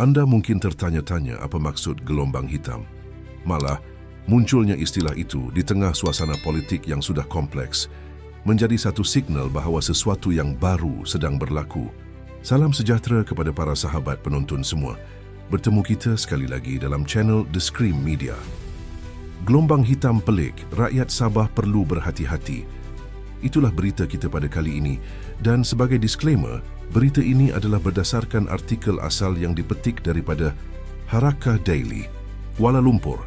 Anda mungkin tertanya-tanya apa maksud gelombang hitam. Malah, munculnya istilah itu di tengah suasana politik yang sudah kompleks menjadi satu signal bahawa sesuatu yang baru sedang berlaku. Salam sejahtera kepada para sahabat penonton semua. Bertemu kita sekali lagi dalam channel The Scream Media. Gelombang hitam pelik, rakyat Sabah perlu berhati-hati. Itulah berita kita pada kali ini, dan sebagai disclaimer, berita ini adalah berdasarkan artikel asal yang dipetik daripada Harakah Daily, Kuala Lumpur.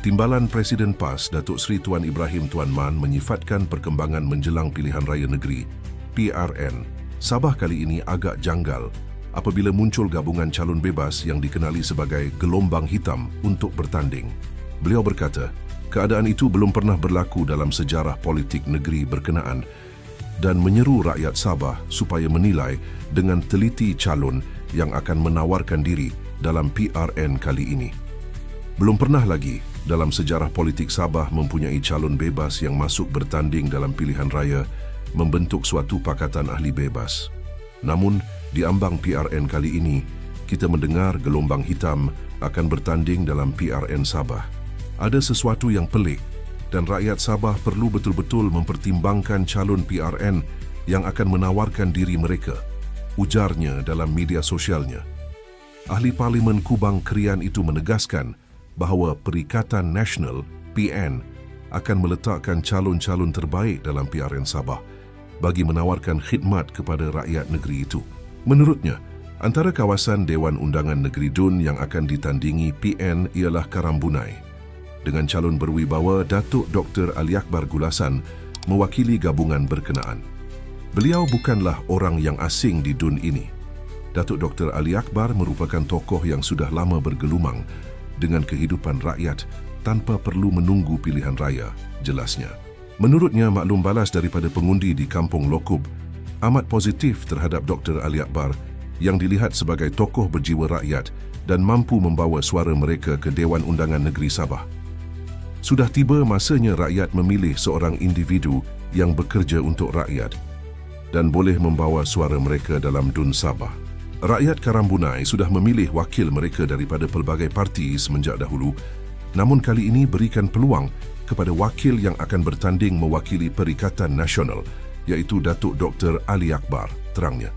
Timbalan Presiden PAS Datuk Seri Tuan Ibrahim Tuan Man menyifatkan perkembangan menjelang pilihan raya negeri PRN Sabah kali ini agak janggal apabila muncul gabungan calon bebas yang dikenali sebagai gelombang hitam untuk bertanding. Beliau berkata, keadaan itu belum pernah berlaku dalam sejarah politik negeri berkenaan dan menyeru rakyat Sabah supaya menilai dengan teliti calon yang akan menawarkan diri dalam PRN kali ini. Belum pernah lagi dalam sejarah politik Sabah mempunyai calon bebas yang masuk bertanding dalam pilihan raya membentuk suatu pakatan ahli bebas. Namun, di ambang PRN kali ini, kita mendengar gelombang hitam akan bertanding dalam PRN Sabah. Ada sesuatu yang pelik dan rakyat Sabah perlu betul-betul mempertimbangkan calon PRN yang akan menawarkan diri mereka, ujarnya dalam media sosialnya. Ahli Parlimen Kubang Krian itu menegaskan bahawa Perikatan Nasional PN akan meletakkan calon-calon terbaik dalam PRN Sabah bagi menawarkan khidmat kepada rakyat negeri itu. Menurutnya, antara kawasan Dewan Undangan Negeri Dun yang akan ditandingi PN ialah Karambunai, dengan calon berwibawa Datuk Dr. Ali Akbar Gulasan mewakili gabungan berkenaan. Beliau bukanlah orang yang asing di Dun ini. Datuk Dr. Ali Akbar merupakan tokoh yang sudah lama bergelumang dengan kehidupan rakyat tanpa perlu menunggu pilihan raya, jelasnya. Menurutnya, maklum balas daripada pengundi di Kampung Lokub amat positif terhadap Dr. Ali Akbar yang dilihat sebagai tokoh berjiwa rakyat dan mampu membawa suara mereka ke Dewan Undangan Negeri Sabah. Sudah tiba masanya rakyat memilih seorang individu yang bekerja untuk rakyat dan boleh membawa suara mereka dalam Dun Sabah. Rakyat Karambunai sudah memilih wakil mereka daripada pelbagai parti semenjak dahulu, namun kali ini berikan peluang kepada wakil yang akan bertanding mewakili Perikatan Nasional, iaitu Datuk Dr. Ali Akbar, terangnya.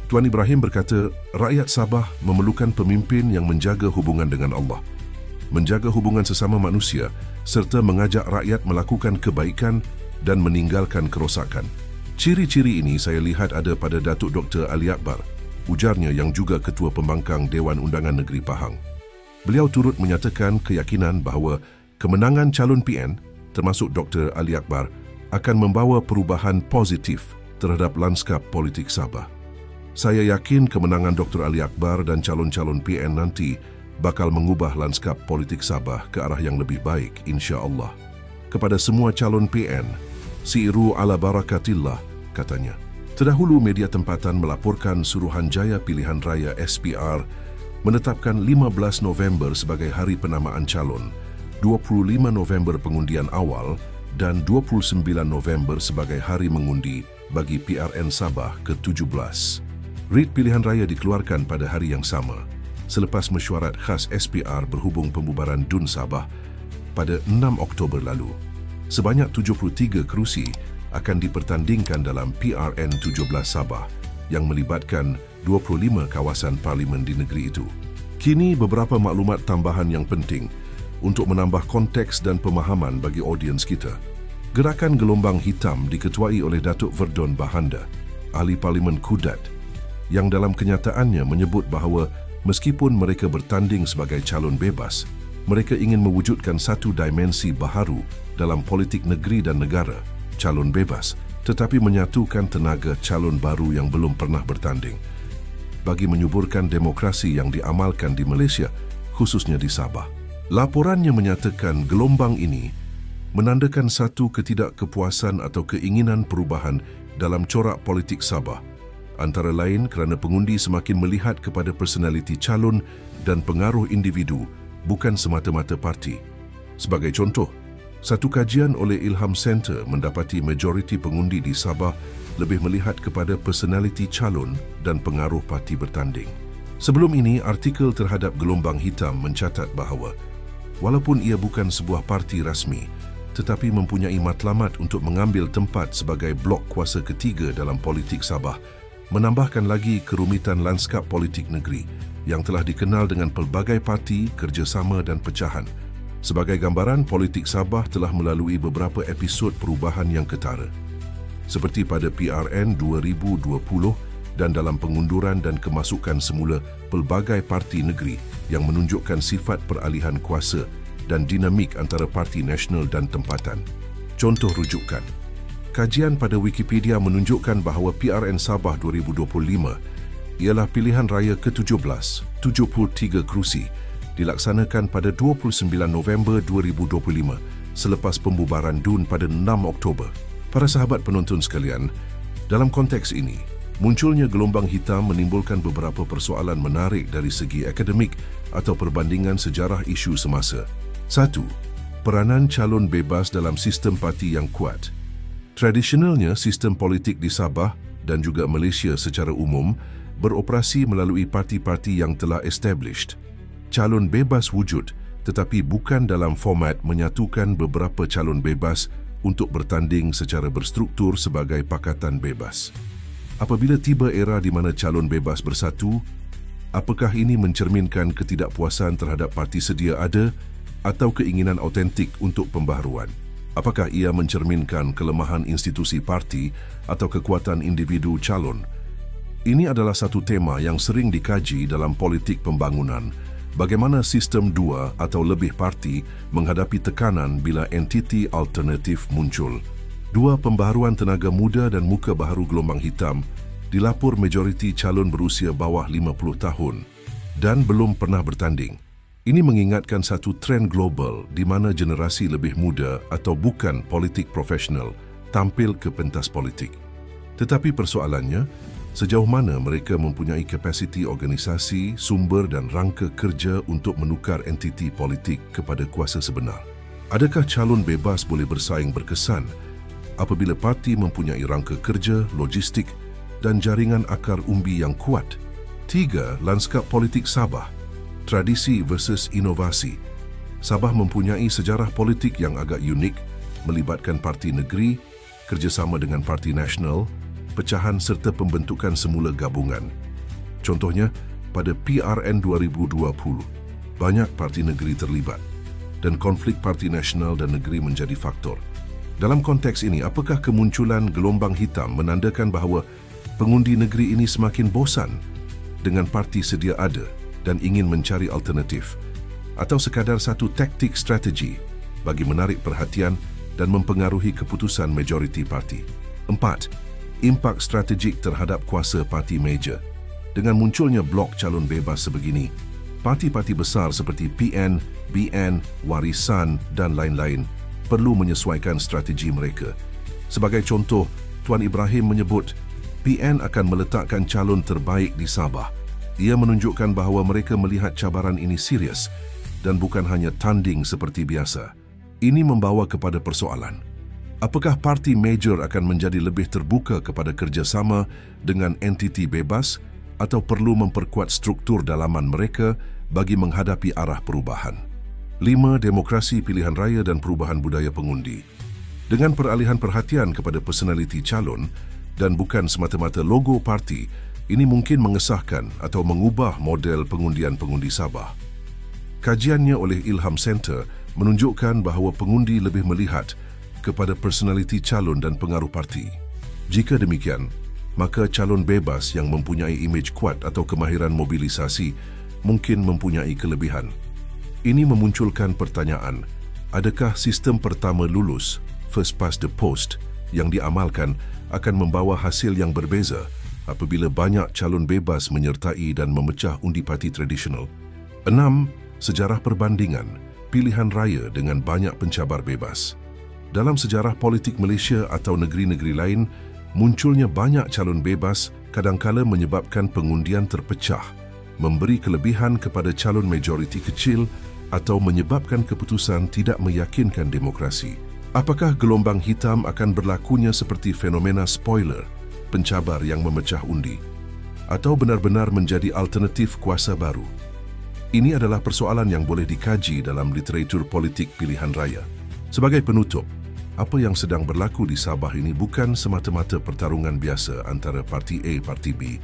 Tuan Ibrahim berkata, rakyat Sabah memerlukan pemimpin yang menjaga hubungan dengan Allah, menjaga hubungan sesama manusia, serta mengajak rakyat melakukan kebaikan dan meninggalkan kerosakan. Ciri-ciri ini saya lihat ada pada Datuk Dr. Ali Akbar, ujarnya yang juga Ketua Pembangkang Dewan Undangan Negeri Pahang. Beliau turut menyatakan keyakinan bahawa kemenangan calon PN, termasuk Dr. Ali Akbar, akan membawa perubahan positif terhadap lanskap politik Sabah. Saya yakin kemenangan Dr. Ali Akbar dan calon-calon PN nanti bakal mengubah lanskap politik Sabah ke arah yang lebih baik, insya-Allah. Kepada semua calon PN, siiru ala barakatillah, katanya. Terdahulu media tempatan melaporkan Suruhanjaya Pilihan Raya SPR menetapkan 15 November sebagai hari penamaan calon, 25 November pengundian awal dan 29 November sebagai hari mengundi bagi PRN Sabah ke-17. Writ pilihan raya dikeluarkan pada hari yang sama selepas mesyuarat khas SPR berhubung pembubaran Dun Sabah pada 6 Oktober lalu. Sebanyak 73 kerusi akan dipertandingkan dalam PRN 17 Sabah yang melibatkan 25 kawasan parlimen di negeri itu. Kini beberapa maklumat tambahan yang penting untuk menambah konteks dan pemahaman bagi audiens kita. Gerakan gelombang hitam diketuai oleh Datuk Verdon Bahanda, Ahli Parlimen Kudat, yang dalam kenyataannya menyebut bahawa meskipun mereka bertanding sebagai calon bebas, mereka ingin mewujudkan satu dimensi baharu dalam politik negeri dan negara, calon bebas, tetapi menyatukan tenaga calon baru yang belum pernah bertanding bagi menyuburkan demokrasi yang diamalkan di Malaysia, khususnya di Sabah. Laporannya menyatakan gelombang ini menandakan satu ketidakkepuasan atau keinginan perubahan dalam corak politik Sabah, antara lain kerana pengundi semakin melihat kepada personaliti calon dan pengaruh individu, bukan semata-mata parti. Sebagai contoh, satu kajian oleh Ilham Center mendapati majoriti pengundi di Sabah lebih melihat kepada personaliti calon dan pengaruh parti bertanding. Sebelum ini, artikel terhadap Gelombang Hitam mencatat bahawa walaupun ia bukan sebuah parti rasmi, tetapi mempunyai matlamat untuk mengambil tempat sebagai blok kuasa ketiga dalam politik Sabah, menambahkan lagi kerumitan lanskap politik negeri yang telah dikenal dengan pelbagai parti, kerjasama dan pecahan. Sebagai gambaran, politik Sabah telah melalui beberapa episod perubahan yang ketara. Seperti pada PRN 2020 dan dalam pengunduran dan kemasukan semula pelbagai parti negeri yang menunjukkan sifat peralihan kuasa dan dinamik antara parti nasional dan tempatan. Contoh rujukan. Kajian pada Wikipedia menunjukkan bahawa PRN Sabah 2025 ialah pilihan raya ke-17, 73 kerusi, dilaksanakan pada 29 November 2025 selepas pembubaran DUN pada 6 Oktober. Para sahabat penonton sekalian, dalam konteks ini, munculnya gelombang hitam menimbulkan beberapa persoalan menarik dari segi akademik atau perbandingan sejarah isu semasa. 1. Peranan calon bebas dalam sistem parti yang kuat. Tradisionalnya, sistem politik di Sabah dan juga Malaysia secara umum beroperasi melalui parti-parti yang telah established. Calon bebas wujud, tetapi bukan dalam format menyatukan beberapa calon bebas untuk bertanding secara berstruktur sebagai pakatan bebas. Apabila tiba era di mana calon bebas bersatu, apakah ini mencerminkan ketidakpuasan terhadap parti sedia ada atau keinginan autentik untuk pembaharuan? Apakah ia mencerminkan kelemahan institusi parti atau kekuatan individu calon? Ini adalah satu tema yang sering dikaji dalam politik pembangunan. Bagaimana sistem dua atau lebih parti menghadapi tekanan bila entiti alternatif muncul. Dua pembaharuan tenaga muda dan muka baharu gelombang hitam dilapor majoriti calon berusia bawah 50 tahun dan belum pernah bertanding. Ini mengingatkan satu trend global di mana generasi lebih muda atau bukan politik profesional tampil ke pentas politik. Tetapi persoalannya, sejauh mana mereka mempunyai kapasiti organisasi, sumber dan rangka kerja untuk menukar entiti politik kepada kuasa sebenar? Adakah calon bebas boleh bersaing berkesan apabila parti mempunyai rangka kerja, logistik dan jaringan akar umbi yang kuat? 3. Lanskap politik Sabah. Tradisi versus inovasi. Sabah mempunyai sejarah politik yang agak unik, melibatkan parti negeri, kerjasama dengan parti nasional, pecahan serta pembentukan semula gabungan. Contohnya, pada PRN 2020, banyak parti negeri terlibat dan konflik parti nasional dan negeri menjadi faktor. Dalam konteks ini, apakah kemunculan gelombang hitam menandakan bahawa pengundi negeri ini semakin bosan dengan parti sedia ada dan ingin mencari alternatif, atau sekadar satu taktik strategi bagi menarik perhatian dan mempengaruhi keputusan majoriti parti? 4. Impak strategik terhadap kuasa parti major. Dengan munculnya blok calon bebas sebegini, parti-parti besar seperti PN, BN, Warisan dan lain-lain perlu menyesuaikan strategi mereka. Sebagai contoh, Tuan Ibrahim menyebut PN akan meletakkan calon terbaik di Sabah. Ia menunjukkan bahawa mereka melihat cabaran ini serius dan bukan hanya tanding seperti biasa. Ini membawa kepada persoalan. Apakah parti major akan menjadi lebih terbuka kepada kerjasama dengan entiti bebas atau perlu memperkuat struktur dalaman mereka bagi menghadapi arah perubahan? 5. Demokrasi pilihan raya dan perubahan budaya pengundi. Dengan peralihan perhatian kepada personaliti calon dan bukan semata-mata logo parti, ini mungkin mengesahkan atau mengubah model pengundian pengundi Sabah. Kajiannya oleh Ilham Center menunjukkan bahawa pengundi lebih melihat kepada personaliti calon dan pengaruh parti. Jika demikian, maka calon bebas yang mempunyai imej kuat atau kemahiran mobilisasi mungkin mempunyai kelebihan. Ini memunculkan pertanyaan, adakah sistem pertama lulus, first past the post, yang diamalkan akan membawa hasil yang berbeza apabila banyak calon bebas menyertai dan memecah undi parti tradisional? 6. Sejarah perbandingan, pilihan raya dengan banyak pencabar bebas. Dalam sejarah politik Malaysia atau negeri-negeri lain, munculnya banyak calon bebas kadangkala menyebabkan pengundian terpecah, memberi kelebihan kepada calon majoriti kecil atau menyebabkan keputusan tidak meyakinkan demokrasi. Apakah gelombang hitam akan berlakunya seperti fenomena spoiler, pencabar yang memecah undi? atau benar-benar menjadi alternatif kuasa baru? Ini adalah persoalan yang boleh dikaji dalam literatur politik pilihan raya. Sebagai penutup, apa yang sedang berlaku di Sabah ini bukan semata-mata pertarungan biasa antara Parti A, Parti B.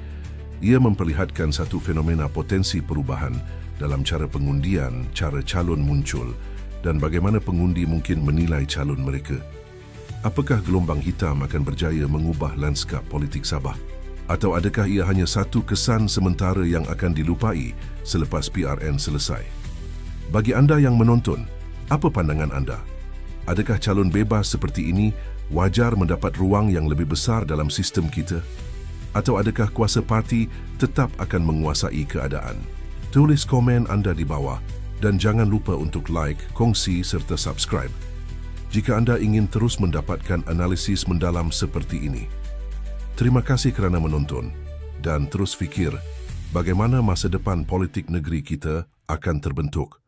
Ia memperlihatkan satu fenomena potensi perubahan dalam cara pengundian, cara calon muncul dan bagaimana pengundi mungkin menilai calon mereka. Apakah gelombang hitam akan berjaya mengubah lanskap politik Sabah? Atau adakah ia hanya satu kesan sementara yang akan dilupai selepas PRN selesai? Bagi anda yang menonton, apa pandangan anda? Adakah calon bebas seperti ini wajar mendapat ruang yang lebih besar dalam sistem kita? Atau adakah kuasa parti tetap akan menguasai keadaan? Tulis komen anda di bawah dan jangan lupa untuk like, kongsi serta subscribe jika anda ingin terus mendapatkan analisis mendalam seperti ini. Terima kasih kerana menonton dan terus fikir bagaimana masa depan politik negeri kita akan terbentuk.